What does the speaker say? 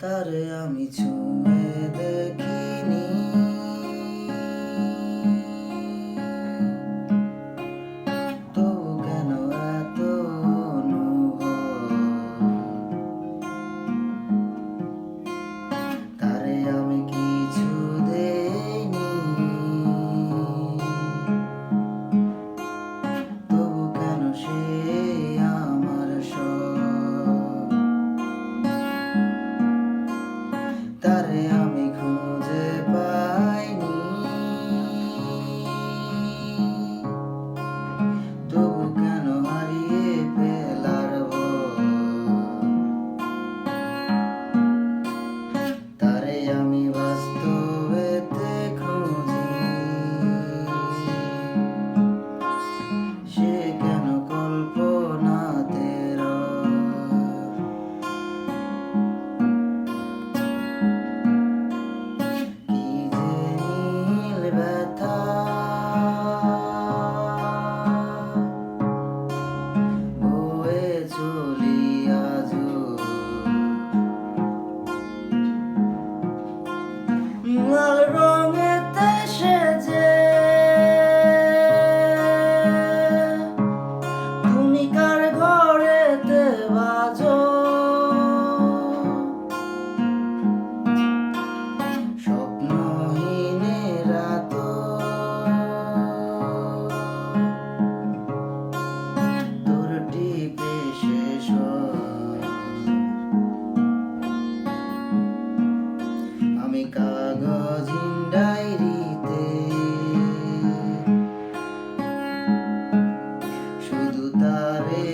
তারে আমি ছুঁয়ে দেখিনি, তবু কেন এত অনুভব। তারে আমি কিছু দেইনি, তবু কেন সে আমার সব। তারে আমি খুঁজে পাইনি, তবু কেন হারিয়ে ফেলার ভয়। তারে আমি বাস্তবেতে খুঁজি, সে কেন কল্পনাতে রয়। কি যে নীল ব্যথা, বয়ে চলি আজও। লাল রঙেতে সেজে তুমি কার ঘরেতে বাজো, স্বপ্নহীনের রাত তোর টিপে শেষ হয়। আমি কাগজিন ডায়েরিতে শুধু তারে